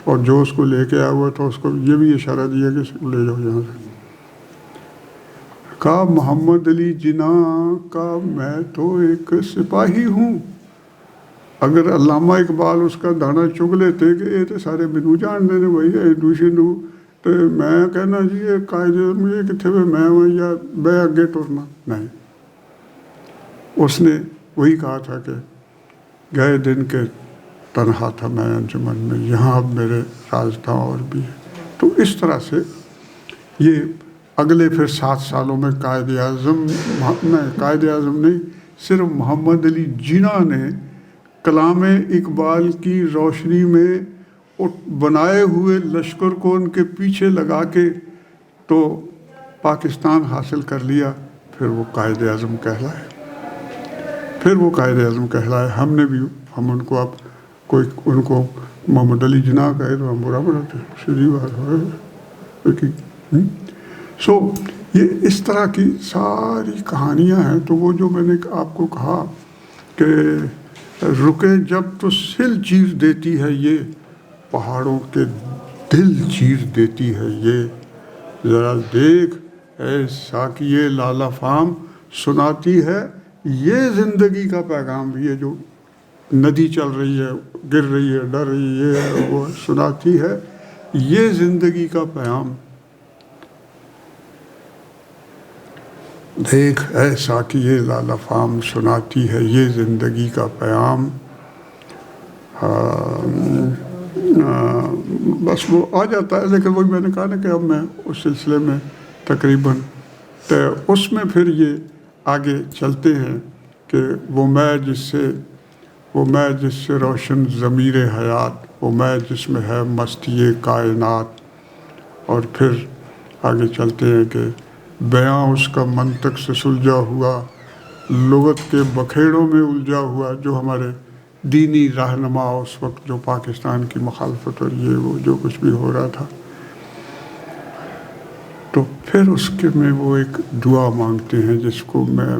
اور جو اس کو لے کے آیا ہوا تھا اس کو یہ بھی اشارہ دیا کہ اس کو لے جاؤ یہاں سے. کہا محمد علی جناح کا میں تو ایک سپاہی ہوں. اگر علامہ اقبال اس کا دانا چگ لیتے کہ یہ تو سارے مینو جانتے ہیں بھائی دوشی نو، تو میں کہنا جی یہ قائد اعظم یہ کتنے ہوئے میں ہوں یا میں اگے ٹرنا نہیں. اس نے وہی کہا تھا کہ گئے دن کے تنہا تھا میں انجمن میں، یہاں اب میرے رازداں اور بھی ہیں. تو اس طرح سے یہ اگلے پھر 7 سالوں میں قائد اعظم نہیں، صرف محمد علی جناح نے کلام اقبال کی روشنی میں بنائے ہوئے لشکر کو ان کے پیچھے لگا کے تو پاکستان حاصل کر لیا. پھر وہ قائد اعظم کہلائے. ہم ان کو اب کوئی ان کو محمد علی جناح کہے تو ہم برا بناتے ہیں، سیدھی بات ہے. سو یہ اس طرح کی ساری کہانیاں ہیں. تو وہ جو میں نے آپ کو کہا کہ رکے جب تو سل چیر دیتی ہے یہ، پہاڑوں کے دل چیر دیتی ہے یہ. ذرا دیکھ اے ساقیے لالا فام، سناتی ہے یہ زندگی کا پیغام. یہ جو ندی چل رہی ہے، گر رہی ہے، ڈر رہی ہے، وہ سناتی ہے یہ زندگی کا پیام. دیکھ اے ساقیے لالا فام، سناتی ہے یہ زندگی کا پیام. بس وہ آ جاتا ہے، لیکن وہی میں نے کہا نا کہ اب میں اس سلسلے میں تقریباً تو اس میں پھر یہ آگے چلتے ہیں کہ وہ میں جس سے روشن ضمیر حیات، وہ میں جس میں ہے مستی کائنات. اور پھر آگے چلتے ہیں کہ بیاں اس کا منطق سے سلجھا ہوا، لغت کے بکھیڑوں میں الجھا ہوا. جو ہمارے دینی رہنما اس وقت جو پاکستان کی مخالفت اور یہ وہ جو کچھ بھی ہو رہا تھا، تو پھر اس کے میں وہ ایک دعا مانگتے ہیں جس کو میں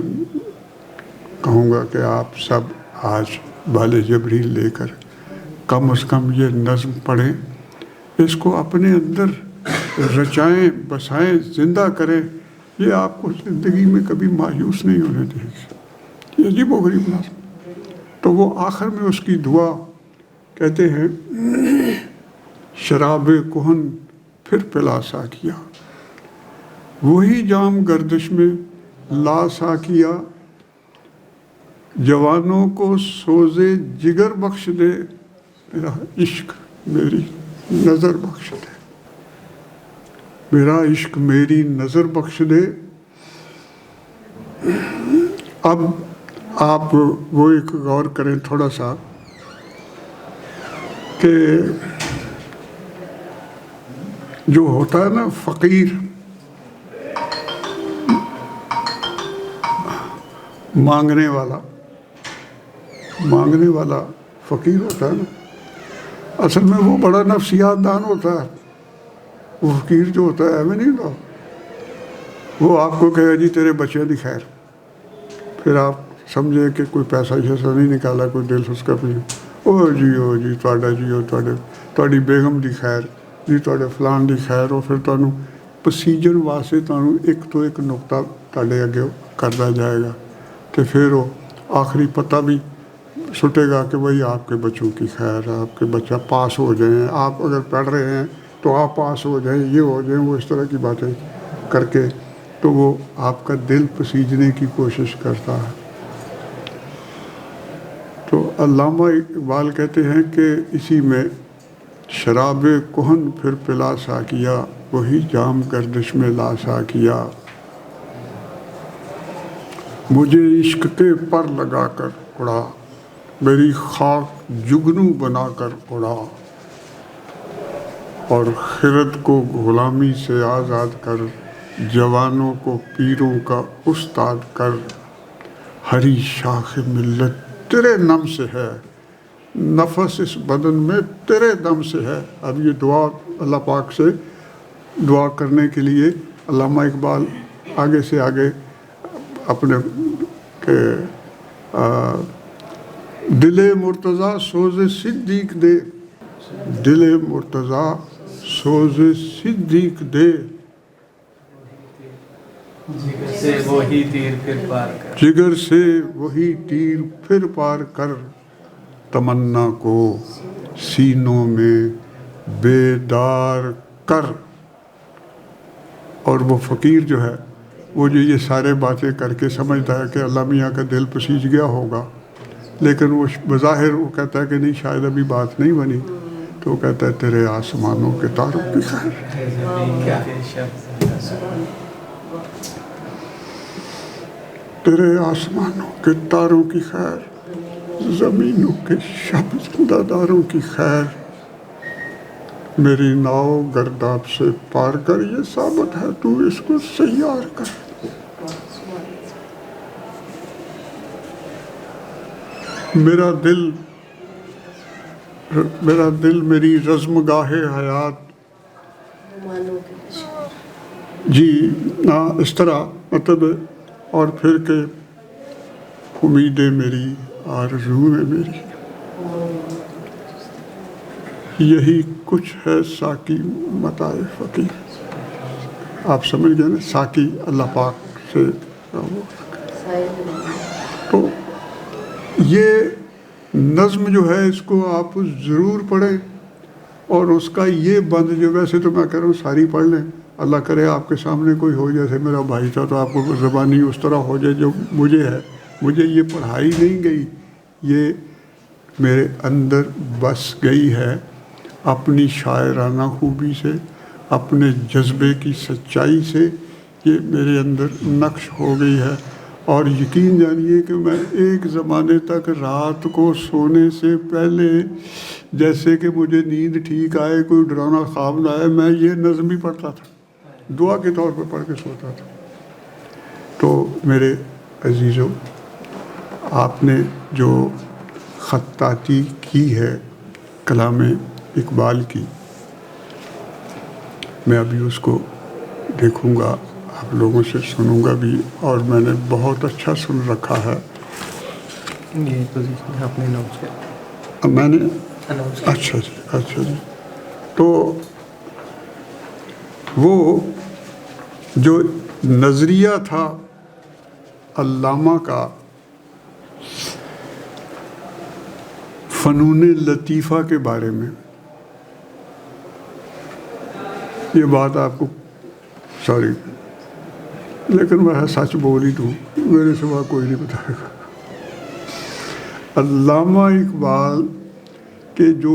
کہوں گا کہ آپ سب آج بال جبریل لے کر کم از کم یہ نظم پڑھیں، اس کو اپنے اندر رچائیں، بسائیں، زندہ کریں. یہ آپ کو زندگی میں کبھی مایوس نہیں ہونے دے گی. یہ عجیب و غریب نظم. تو وہ آخر میں اس کی دعا کہتے ہیں شراب کہن پھر پلا ساقیا، وہی جام گردش میں لا ساقیا، جوانوں کو سوزے جگر بخش دے، میرا عشق میری نظر بخش دے، میرا عشق میری نظر بخش دے. اب آپ وہ ایک غور کریں تھوڑا سا کہ جو ہوتا ہے نا فقیر، مانگنے والا فقیر ہوتا ہے نا، اصل میں وہ بڑا نفسیات دان ہوتا ہے. وہ فقیر جو ہوتا ہے ایویں نہیں ہوتا، وہ آپ کو کہے جی تیرے بچے دی خیر، پھر آپ سمجھے کہ کوئی پیسہ شیسا نہیں نکالا، کوئی دل اس کا بھی او جی تھوڑا جی تھوڑی بیگم دی خیر جی، تھوڑے فلان دی خیر. اور پھر تمہیں پسیجن واسطے تمہیں ایک تو ایک نقطہ تھوڑے اگے کرتا جائے گا کہ پھر وہ آخری پتہ بھی سٹے گا کہ بھائی آپ کے بچوں کی خیر، آپ کے بچہ پاس ہو جائیں، آپ اگر پڑھ رہے ہیں تو آپ پاس ہو جائیں، یہ ہو جائیں، وہ اس طرح کی باتیں کر کے تو وہ آپ کا دل پسیجنے کی کوشش کرتا ہے. تو علامہ اقبال کہتے ہیں کہ اسی میں شراب کہن پھر پلا ساقیا، وہی جام گردش میں لا ساقیا، مجھے عشق کے پر لگا کر اڑا، میری خاک جگنو بنا کر اڑا، اور خرد کو غلامی سے آزاد کر، جوانوں کو پیروں کا استاد کر، ہری شاخ ملت تیرے نم سے ہے، نفس اس بدن میں تیرے دم سے ہے. اب یہ دعا اللہ پاک سے دعا کرنے کے لیے علامہ اقبال آگے سے آگے اپنے کہ دل مرتضیٰ سوز صدیق دے، دل مرتضیٰ سوز صدیق دے، جگر سے وہی تیر پھر پار کر، جگر سے وہی تیر پھر پار کر، تمنا کو سینوں میں بیدار کر۔ اور وہ فقیر جو ہے وہ جو یہ سارے باتیں کر کے سمجھتا ہے کہ اللہ میاں کا دل پسیج گیا ہوگا، لیکن وہ بظاہر وہ کہتا ہے کہ نہیں شاید ابھی بات نہیں بنی، تو وہ کہتا ہے تیرے آسمانوں کے تاروں کی خیر، تیرے آسمانوں کے تاروں کی خیر، زمینوں کے شب زندہ داروں کی خیر، میری ناؤ گرداب سے پار کر، یہ ثابت ہے تو اس کو سیار کر۔ میرا دل میری رزم گاہ حیات، جی اس طرح مطلب، اور پھر کہ امیدیں میری آرزوئیں میری، یہی کچھ ہے ساقی متاع فقیر۔ آپ سمجھ گئے نا، ساقی اللہ پاک سے۔ تو یہ نظم جو ہے اس کو آپ ضرور پڑھیں، اور اس کا یہ بند جو ویسے تو میں کہہ رہا ہوں ساری پڑھ لیں، اللہ کرے آپ کے سامنے کوئی ہو جیسے میرا بھائی تھا تو آپ کو زبانی اس طرح ہو جائے جو مجھے ہے۔ مجھے یہ پڑھائی نہیں گئی، یہ میرے اندر بس گئی ہے اپنی شاعرانہ خوبی سے، اپنے جذبے کی سچائی سے، یہ میرے اندر نقش ہو گئی ہے۔ اور یقین جانیے کہ میں ایک زمانے تک رات کو سونے سے پہلے جیسے کہ مجھے نیند ٹھیک آئے، کوئی ڈراؤنا خواب نہ آئے، میں یہ نظم ہی پڑھتا تھا، دعا کے طور پر پڑھ کے سوتا تھا۔ تو میرے عزیزوں، آپ نے جو خطاطی کی ہے کلام اقبال کی، میں ابھی اس کو دیکھوں گا، آپ لوگوں سے سنوں گا بھی، اور میں نے بہت اچھا سن رکھا ہے۔ یہ پوزیشن آپ نے اناؤنس کیا؟ میں نے اچھا جی۔ تو وہ جو نظریہ تھا علامہ کا فنون لطیفہ کے بارے میں، یہ بات آپ کو سوری لیکن میں سچ بول ہی دوں، میرے سوا کوئی نہیں بتائے گا۔ علامہ اقبال کے جو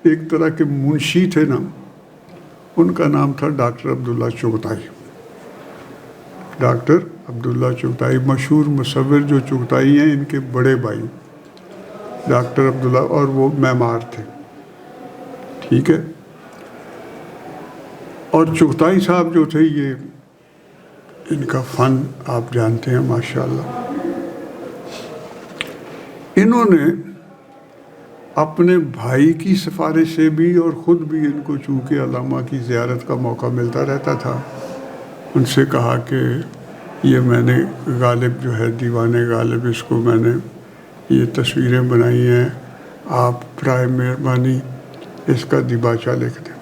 ایک طرح کے منشی تھے نا، ان کا نام تھا ڈاکٹر عبداللہ چغتائی۔ ڈاکٹر عبداللہ چغتائی، مشہور مصور جو چغتائی ہیں، ان کے بڑے بھائی ڈاکٹر عبداللہ، اور وہ معمار تھے، ٹھیک ہے۔ اور چغتائی صاحب جو تھے، یہ ان کا فن آپ جانتے ہیں ماشاءاللہ۔ انہوں نے اپنے بھائی کی سفارش سے بھی، اور خود بھی ان کو چونکہ علامہ کی زیارت کا موقع ملتا رہتا تھا، ان سے کہا کہ یہ میں نے غالب جو ہے دیوان غالب، اس کو میں نے یہ تصویریں بنائی ہیں، آپ برائے مہربانی اس کا دیباچہ لکھ دیں۔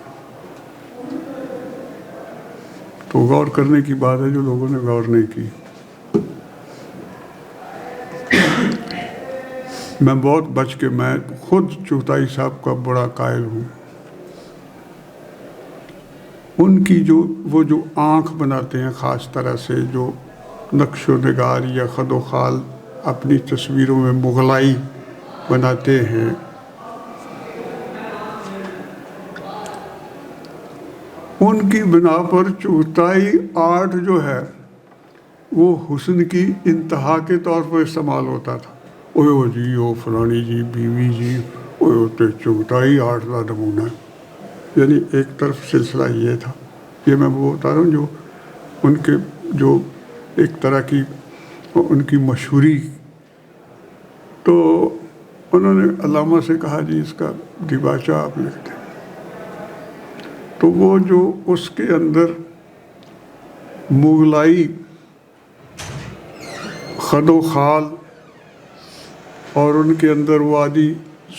تو غور کرنے کی بات ہے جو لوگوں نے غور نہیں کی۔ میں بہت بچ کے، میں خود چغتائی صاحب کا بڑا قائل ہوں۔ ان کی وہ جو آنکھ بناتے ہیں خاص طرح سے، جو نقش و نگار یا خد و خال اپنی تصویروں میں مغلائی بناتے ہیں، ان کی بنا پر چغتائی آرٹ جو ہے وہ حسن کی انتہا کے طور پر استعمال ہوتا تھا۔ اوہ جی، او فلانی جی، بیوی جی، اوہ تو چغتائی آرٹ کا نمونہ ہے۔ یعنی ایک طرف سلسلہ یہ تھا، یہ میں وہ بتا رہا ہوں جو ان کے جو ایک طرح کی ان کی مشہوری۔ تو انہوں نے علامہ سے کہا جی اس کا دیباچہ آپ لکھ دیں۔ تو وہ جو اس کے اندر مغلائی خد و خال، اور ان کے اندر وہ آدھی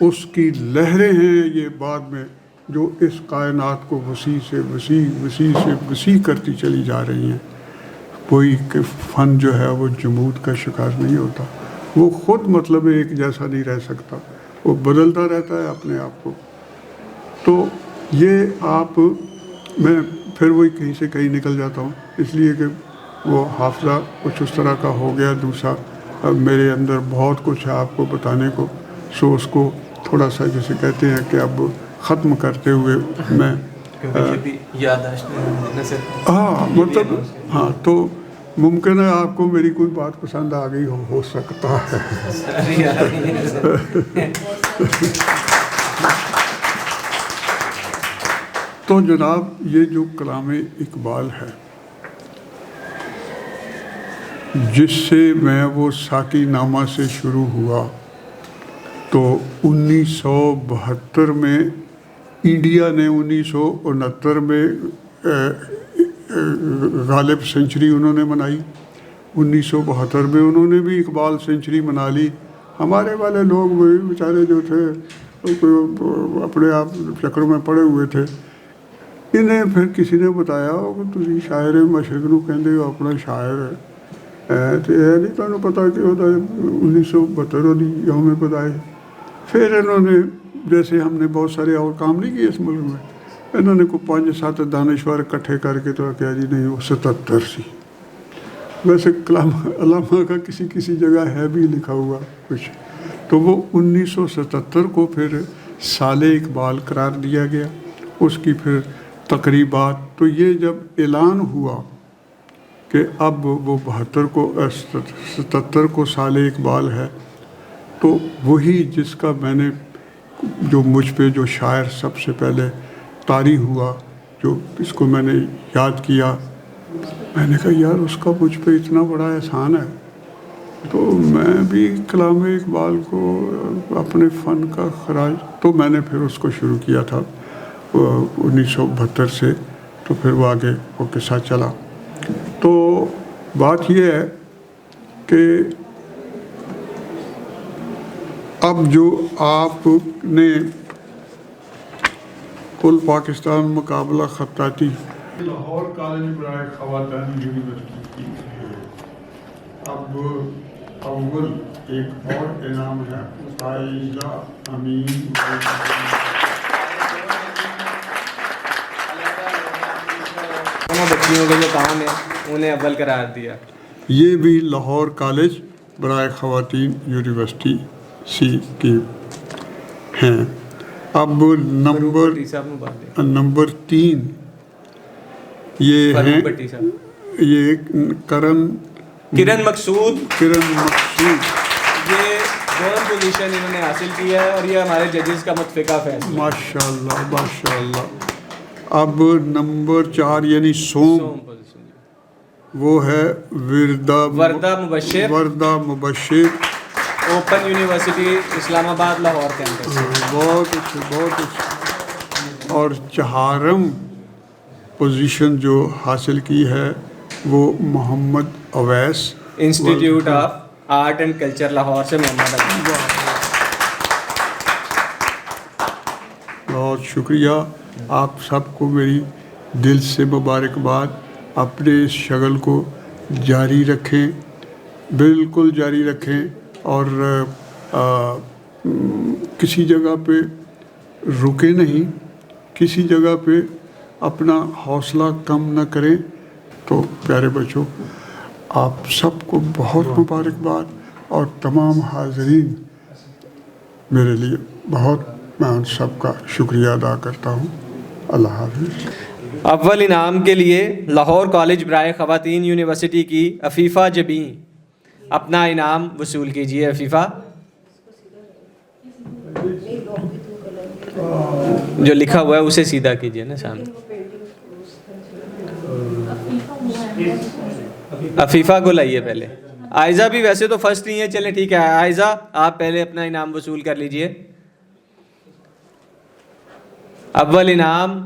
اس کی لہریں ہیں یہ بعد میں جو اس کائنات کو وسیع سے وسیع وسیع سے وسیع کرتی چلی جا رہی ہیں. کوئی فن جو ہے وہ جمود کا شکار نہیں ہوتا، وہ خود مطلب ایک جیسا نہیں رہ سکتا، وہ بدلتا رہتا ہے اپنے آپ کو. تو یہ آپ میں پھر وہی کہیں سے کہیں نکل جاتا ہوں، اس لیے کہ وہ حافظہ کچھ اس طرح کا ہو گیا. دوسرا اب میرے اندر بہت کچھ ہے آپ کو بتانے کو، سو اس کو تھوڑا سا جیسے کہتے ہیں کہ اب ختم کرتے ہوئے میں ہاں مطلب ہاں تو ممکن ہے آپ کو میری کوئی بات پسند آ گئی ہو سکتا ہے. تو جناب یہ جو کلام اقبال ہے جس سے میں وہ ساقی نامہ سے شروع ہوا، تو 1972 میں انڈیا نے 1969 میں غالب سینچری انہوں نے منائی، 1972 میں انہوں نے بھی اقبال سینچری منا لی. ہمارے والے لوگ وہی بیچارے جو تھے اپنے آپ چکروں میں پڑے ہوئے تھے. انہیں پھر کسی نے بتایا کہ تسی شاعر مشرق نو کہندے ہو اپنا شاعر ہے تو یہ نہیں تمہیں پتا کہ وہ 1972 دی یوم پیدائش. پھر انہوں نے جیسے ہم نے بہت سارے اور کام نہیں کیے اس ملک میں، انہوں نے کوئی 5-7 دانشور اکٹھے کر کے تو کہا جی نہیں وہ 77 سی. ویسے کلام علامہ کا کسی جگہ ہے بھی لکھا ہوا کچھ، تو وہ 1977 کو پھر سال اقبال قرار دیا گیا. اس کی پھر تقریبات، تو یہ جب اعلان ہوا کہ اب وہ 77 کو سال اقبال ہے، تو وہی جس کا میں نے جو مجھ پہ جو شاعر سب سے پہلے طاری ہوا، جو اس کو میں نے یاد کیا، میں نے کہا یار اس کا مجھ پہ اتنا بڑا احسان ہے، تو میں بھی کلام اقبال کو اپنے فن کا خراج، تو میں نے پھر اس کو شروع کیا تھا 1972 سے. تو پھر وہ آگے وہ قصہ چلا. تو بات یہ ہے کہ اب جو آپ نے کل پاکستان مقابلہ خطاطی لاہور کالج برائے خواتین یونیورسٹی کی ہے. اب اول ایک اور انعام ہے عائزہ امین. بچیوں کے جو کام ہے انہیں اول قرار دیا. یہ بھی لاہور کالج برائے خواتین یونیورسٹی سی کی ہیں. اب نمبر 3 یہ ہیں، یہ کرن مقصود یہ دوسری پوزیشن انہوں نے حاصل کیا ہے اور یہ ہمارے ججز کا متفقہ فیصلہ. ماشاءاللہ ماشاءاللہ. اب نمبر 4 یعنی سوم، وہ ہے وردہ مبشر اوپن یونیورسٹی اسلام آباد لاہور کیمپس. بہت اچھے بہت اچھے. اور 4م پوزیشن جو حاصل کی ہے وہ Muhammad Awais, institute of art and culture Lahore سے محمد اویس. بہت شکریہ. آپ سب کو میری دل سے مبارکباد. اپنے اس شغل کو جاری رکھیں، بالکل جاری رکھیں، اور کسی جگہ پہ رکے نہیں، کسی جگہ پہ اپنا حوصلہ کم نہ کریں. تو پیارے بچوں، آپ سب کو بہت مبارکباد، اور تمام حاضرین میرے لیے بہت، میں ان سب کا شکریہ ادا کرتا ہوں. اللہ حافظ. اول انعام کے لیے لاہور کالج برائے خواتین یونیورسٹی کی عفیفہ جبیں اپنا انعام وصول کیجیے. عفیفہ جو لکھا ہوا ہے اسے سیدھا کیجیے نا سامنے. عفیفہ کو لائیے پہلے. عائزہ بھی ویسے تو فرسٹ نہیں ہے، چلیں ٹھیک ہے. عائزہ آپ پہلے اپنا انعام وصول کر لیجیے. اول انعام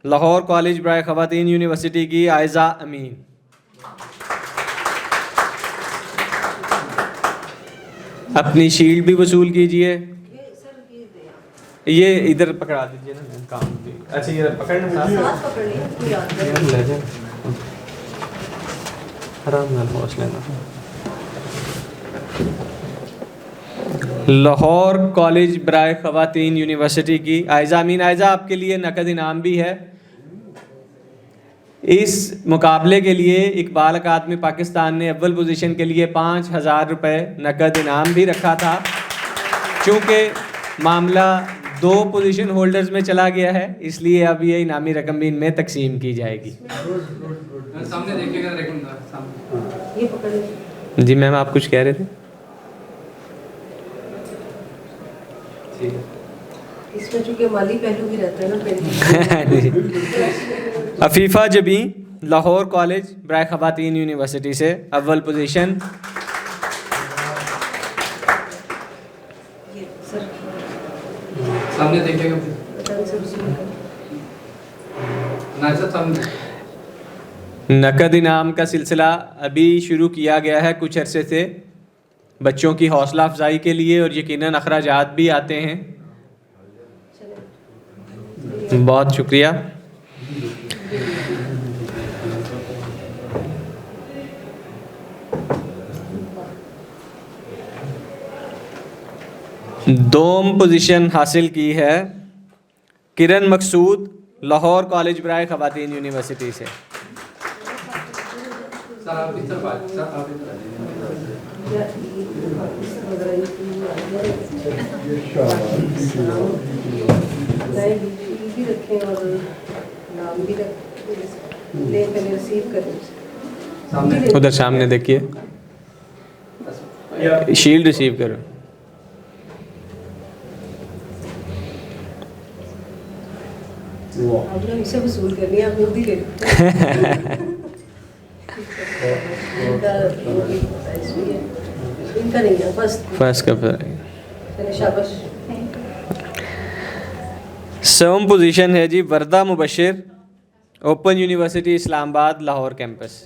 لاہور کالج برائے خواتین یونیورسٹی کی عائزہ امین. اپنی شیلڈ بھی وصول کیجیے. یہ ادھر پکڑا دیجیے نا کام بھی. اچھا یہ پکڑنا ساتھ پکڑ لیا کوئی یاد نہیں. لے جائیں آرام نال حوصلے نال. لاہور کالج برائے خواتین یونیورسٹی کی عائزہ امین. عائزہ آپ کے لیے نقد انعام بھی ہے. اس مقابلے کے لیے اقبال اکیڈمی پاکستان نے اول پوزیشن کے لیے 5,000 روپے نقد انعام بھی رکھا تھا. چونکہ معاملہ 2 پوزیشن ہولڈرز میں چلا گیا ہے اس لیے اب یہ انعامی رقم بھی ان میں تقسیم کی جائے گی. سامنے دیکھیے گا. یہ پکڑ لیا. جی میم آپ کچھ کہہ رہے تھے؟ اس میں چونکہ مالی پہلو بھی رہتا ہے نا. عفیفہ جبیں لاہور کالج برائے خواتین یونیورسٹی سے اول پوزیشن. سامنے دیکھیے گا. نقد انعام کا سلسلہ ابھی شروع کیا گیا ہے کچھ عرصے سے بچوں کی حوصلہ افزائی کے لیے اور یقیناً اخراجات بھی آتے ہیں. بہت شکریہ. دوم پوزیشن حاصل کی ہے کرن مقصود لاہور کالج برائے خواتین یونیورسٹی سے. ادھر سامنے دیکھیے شیلڈ ریسیو کرو. اسے وصول کرنی ہے آپ خود ہی لے ان کا نہیں ہے فرسٹ کا. شاباش. سوم پوزیشن ہے جی وردہ مبشر اوپن یونیورسٹی اسلام آباد لاہور کیمپس.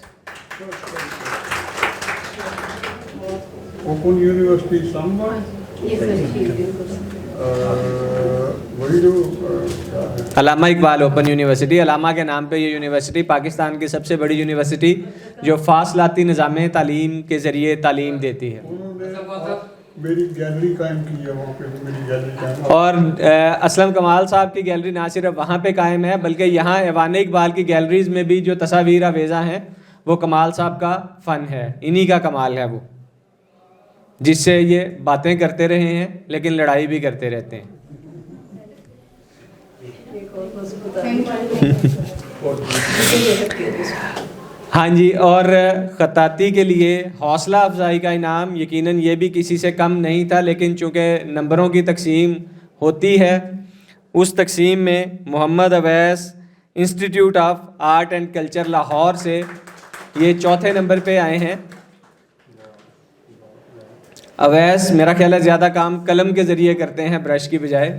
اوپن یونیورسٹی اسلام آباد وہی جو علامہ اقبال اوپن یونیورسٹی. علامہ کے نام پہ یہ یونیورسٹی پاکستان کی سب سے بڑی یونیورسٹی جو فاصلاتی نظام تعلیم کے ذریعے تعلیم دیتی ہے. میری گیلری قائم کی ہے وہاں پہ. میری گیلری قائم اور اسلم کمال صاحب کی گیلری نہ صرف وہاں پہ قائم ہے بلکہ یہاں ایوان اقبال کی گیلریز میں بھی جو تصاویر آویزاں ہیں وہ کمال صاحب کا فن ہے. انہی کا کمال ہے وہ جس سے یہ باتیں کرتے رہے ہیں لیکن لڑائی بھی کرتے رہتے ہیں. ہاں جی. اور خطاطی کے لیے حوصلہ افزائی کا انعام یقیناً یہ بھی کسی سے کم نہیں تھا لیکن چونکہ نمبروں کی تقسیم ہوتی ہے اس تقسیم میں Muhammad Awais institute of art and culture Lahore سے یہ 4تھے نمبر پہ آئے ہیں. اویس میرا خیال ہے زیادہ کام قلم کے ذریعے کرتے ہیں برش کی بجائے.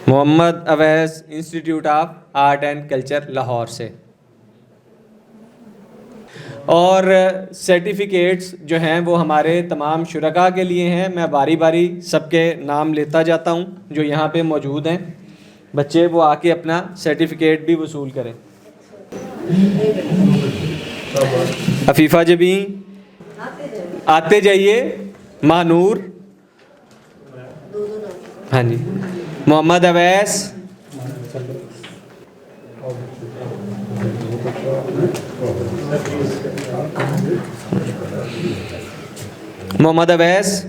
Muhammad Awais institute of art and culture Lahore سے. اور سرٹیفکیٹس جو ہیں وہ ہمارے تمام شرکاء کے لیے ہیں. میں باری باری سب کے نام لیتا جاتا ہوں جو یہاں پہ موجود ہیں. بچے وہ آ کے اپنا سرٹیفکیٹ بھی وصول کریں. عفیفہ جبیں آتے جائیے. مانور ہاں جی. محمد اویس محمد اویس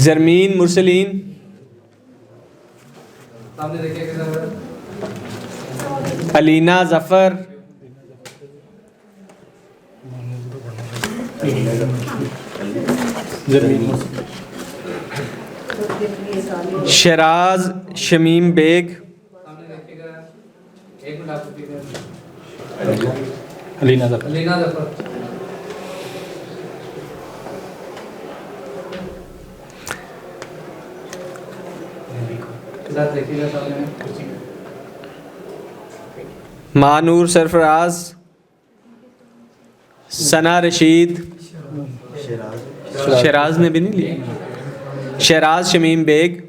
زرمین مرسلین علینا ظفر شراز شمیم بیگ علینا ظفر مانور سرفراز، ثنا رشید، شیراز نے بھی نہیں لیا، شیراز شمیم بیگ،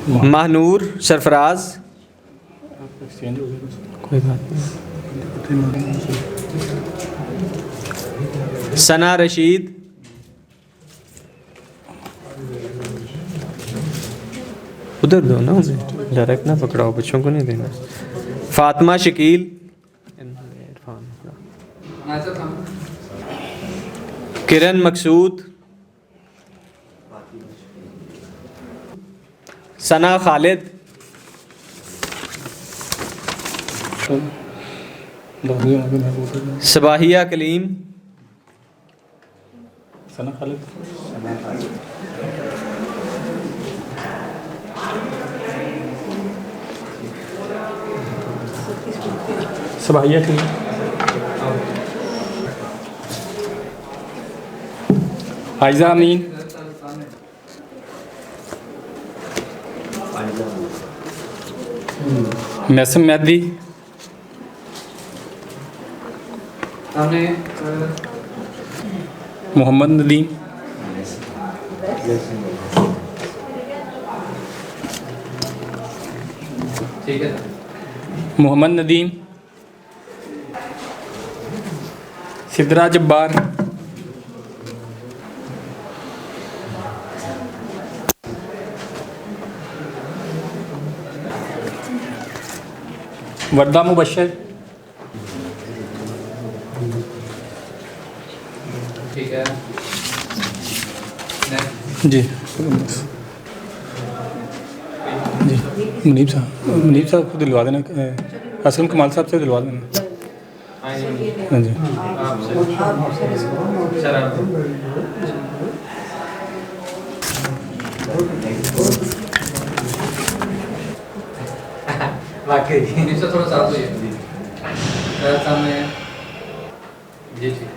مہنور سرفراز، کوئی بات نہیں، ثنا رشید، ادھر دو نا انہیں، ڈائریکٹ نہ پکڑاؤ، بچوں کو نہیں دینا، فاطمہ شکیل، ناصر خان، کرن مقصود، ثنا خالد، صباحیہ کلیم، ثنا خالد، صباحیہ کلیم، عائزہ امین، میسم مہدی، سامنے محمد ندیم، ٹھیک ہے. محمد ندیم، سدرا جبار، وردہ مبشر، ٹھیک ہے. جی جی منیب صاحب کو دلوا دینا، اسلم کمال صاحب سے دلوا دینا. ہاں جی واقعی نیچے تھوڑا ساتھ ہوئیے. سامنے جی ٹھیک.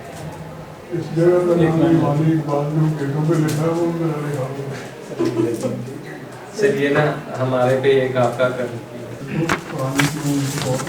اس جگہ پر والی بعد میں گیٹوں پہ لکھا ہے وہ میرا لکھا ہوا ہے. چلیے نا ہمارے پہ ایک آپ کا کر پرانی کی وہ بہت